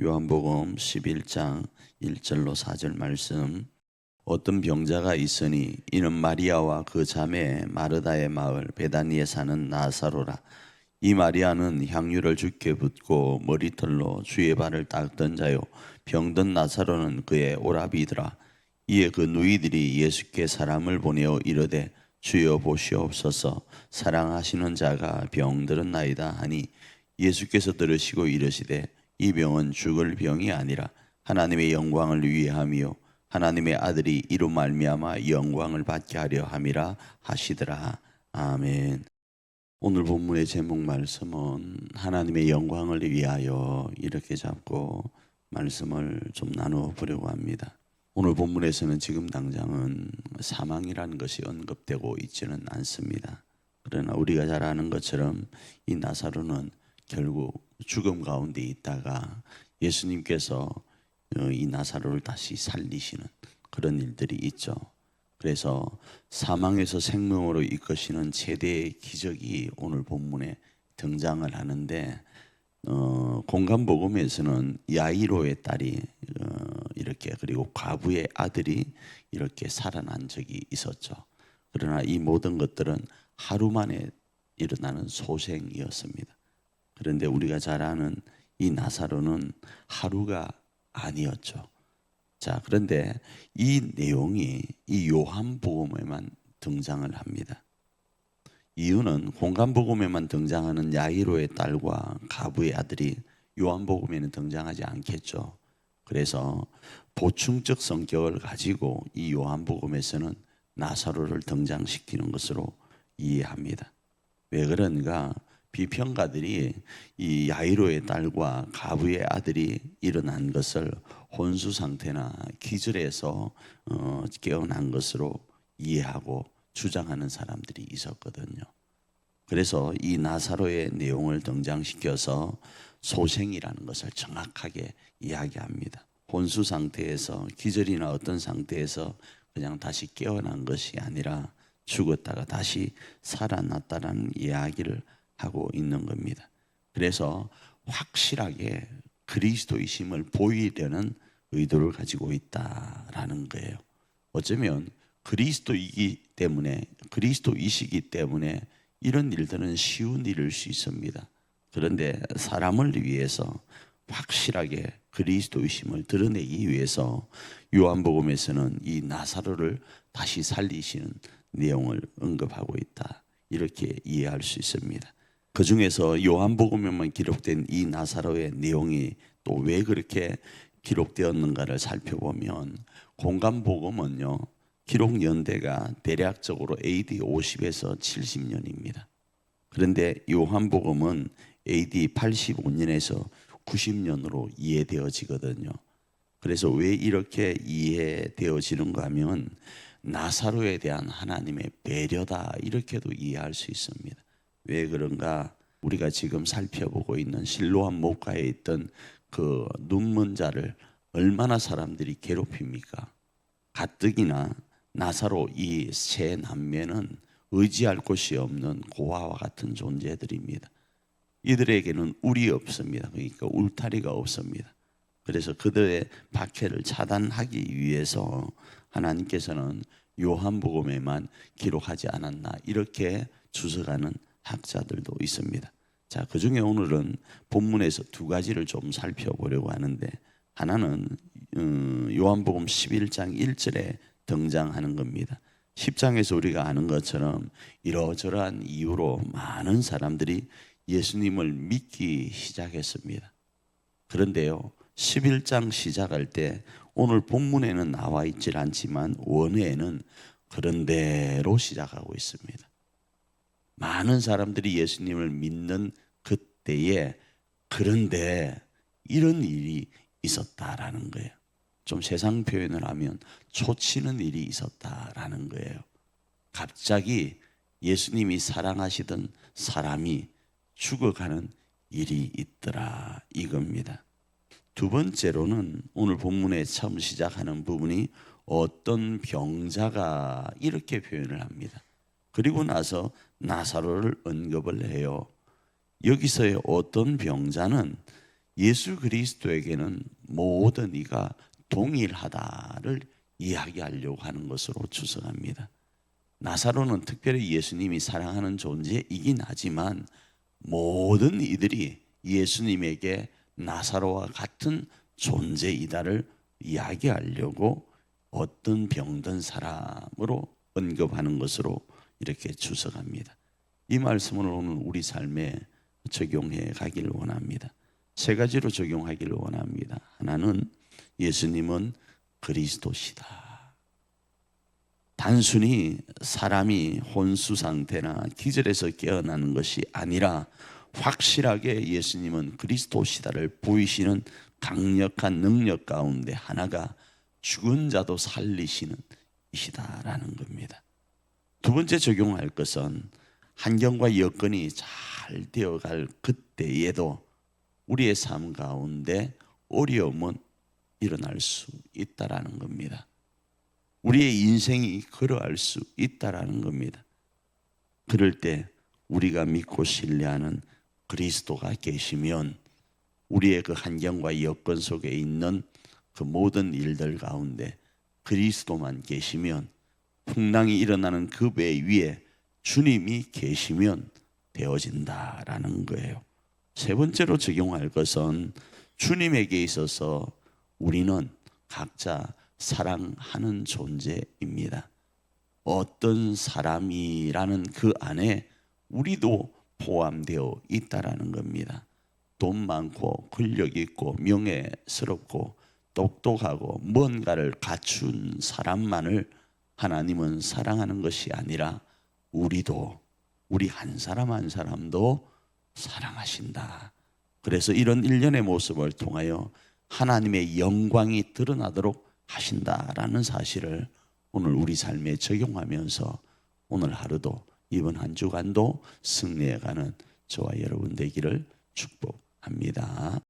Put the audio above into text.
요한복음 11장 1절로 4절 말씀. 어떤 병자가 있으니 이는 마리아와 그 자매 마르다의 마을 베다니에 사는 나사로라. 이 마리아는 향유를 주께 붓고 머리털로 주의 발을 닦던 자요, 병든 나사로는 그의 오라비더라. 이에 그 누이들이 예수께 사람을 보내어 이르되 주여 보시옵소서, 사랑하시는 자가 병들었나이다 하니, 예수께서 들으시고 이르시되 이 병은 죽을 병이 아니라 하나님의 영광을 위함이요 하나님의 아들이 이로 말미암아 영광을 받게 하려 함이라 하시더라. 아멘. 오늘 본문의 제목 말씀은 하나님의 영광을 위하여, 이렇게 잡고 말씀을 좀 나누어 보려고 합니다. 오늘 본문에서는 지금 당장은 사망이라는 것이 언급되고 있지는 않습니다. 그러나 우리가 잘 아는 것처럼 이 나사로는 결국 죽음 가운데 있다가 예수님께서 이 나사로를 다시 살리시는 그런 일들이 있죠. 그래서 사망에서 생명으로 이끄시는 최대의 기적이 오늘 본문에 등장을 하는데, 공간복음에서는 야이로의 딸이 이렇게, 그리고 과부의 아들이 이렇게 살아난 적이 있었죠. 그러나 이 모든 것들은 하루 만에 일어나는 소생이었습니다. 그런데 우리가 잘 아는 이 나사로는 하루가 아니었죠. 자, 그런데 이 내용이 이 요한복음에만 등장을 합니다. 이유는 공간복음에만 등장하는 야이로의 딸과 가부의 아들이 요한복음에는 등장하지 않겠죠. 그래서 보충적 성격을 가지고 이 요한복음에서는 나사로를 등장시키는 것으로 이해합니다. 왜 그런가? 비평가들이 이 야이로의 딸과 가부의 아들이 일어난 것을 혼수 상태나 기절해서 깨어난 것으로 이해하고 주장하는 사람들이 있었거든요. 그래서 이 나사로의 내용을 등장시켜서 소생이라는 것을 정확하게 이야기합니다. 혼수 상태에서, 기절이나 어떤 상태에서 그냥 다시 깨어난 것이 아니라 죽었다가 다시 살아났다는 이야기를 하고 있는 겁니다. 그래서 확실하게 그리스도이심을 보이려는 의도를 가지고 있다라는 거예요. 어쩌면 그리스도이기 때문에, 그리스도이시기 때문에 이런 일들은 쉬운 일일 수 있습니다. 그런데 사람을 위해서 확실하게 그리스도이심을 드러내기 위해서 요한복음에서는 이 나사로를 다시 살리시는 내용을 언급하고 있다, 이렇게 이해할 수 있습니다. 그 중에서 요한복음에만 기록된 이 나사로의 내용이 또 왜 그렇게 기록되었는가를 살펴보면, 공간복음은요, 기록 연대가 대략적으로 AD 50에서 70년입니다. 그런데 요한복음은 AD 85년에서 90년으로 이해되어지거든요. 그래서 왜 이렇게 이해되어지는가 하면 나사로에 대한 하나님의 배려다, 이렇게도 이해할 수 있습니다. 왜 그런가? 우리가 지금 살펴보고 있는 실로암 목가에 있던 그 눈먼 자를 얼마나 사람들이 괴롭힙니까? 가뜩이나 나사로, 이 세 남매는 의지할 곳이 없는 고아와 같은 존재들입니다. 이들에게는 울이 없습니다. 그러니까 울타리가 없습니다. 그래서 그들의 박해를 차단하기 위해서 하나님께서는 요한복음에만 기록하지 않았나, 이렇게 주석하는 학자들도 있습니다. 자, 그 중에 오늘은 본문에서 두 가지를 좀 살펴보려고 하는데, 하나는 요한복음 11장 1절에 등장하는 겁니다. 10장에서 우리가 아는 것처럼 이러저러한 이유로 많은 사람들이 예수님을 믿기 시작했습니다. 그런데요, 11장 시작할 때 오늘 본문에는 나와 있질 않지만 원어에는 그런데로 시작하고 있습니다. 많은 사람들이 예수님을 믿는 그때에 그런데 이런 일이 있었다라는 거예요. 좀 세상 표현을 하면 초치는 일이 있었다라는 거예요. 갑자기 예수님이 사랑하시던 사람이 죽어가는 일이 있더라, 이겁니다. 두 번째로는 오늘 본문에 처음 시작하는 부분이 어떤 병자가, 이렇게 표현을 합니다. 그리고 나서 나사로를 언급을 해요. 여기서의 어떤 병자는 예수 그리스도에게는 모든 이가 동일하다를 이야기하려고 하는 것으로 추석합니다. 나사로는 특별히 예수님이 사랑하는 존재이긴 하지만 모든 이들이 예수님에게 나사로와 같은 존재이다를 이야기하려고 어떤 병든 사람으로 언급하는 것으로 이렇게 추석합니다. 이 말씀을 오늘 우리 삶에 적용해 가기를 원합니다. 세 가지로 적용하기를 원합니다. 하나는 예수님은 그리스도시다. 단순히 사람이 혼수 상태나 기절에서 깨어나는 것이 아니라 확실하게 예수님은 그리스도시다를 보이시는 강력한 능력 가운데 하나가 죽은 자도 살리시는 이시다라는 겁니다. 두 번째 적용할 것은 환경과 여건이 잘 되어갈 그때에도 우리의 삶 가운데 어려움은 일어날 수 있다라는 겁니다. 우리의 인생이 걸어갈 수 있다라는 겁니다. 그럴 때 우리가 믿고 신뢰하는 그리스도가 계시면 우리의 그 환경과 여건 속에 있는 그 모든 일들 가운데 그리스도만 계시면, 풍랑이 일어나는 그 배 위에 주님이 계시면 되어진다라는 거예요. 세 번째로 적용할 것은 주님에게 있어서 우리는 각자 사랑하는 존재입니다. 어떤 사람이라는 그 안에 우리도 포함되어 있다라는 겁니다. 돈 많고 권력 있고 명예스럽고 똑똑하고 뭔가를 갖춘 사람만을 하나님은 사랑하는 것이 아니라 우리도, 우리 한 사람 한 사람도 사랑하신다. 그래서 이런 일련의 모습을 통하여 하나님의 영광이 드러나도록 하신다라는 사실을 오늘 우리 삶에 적용하면서 오늘 하루도, 이번 한 주간도 승리해가는 저와 여러분 되기를 축복합니다.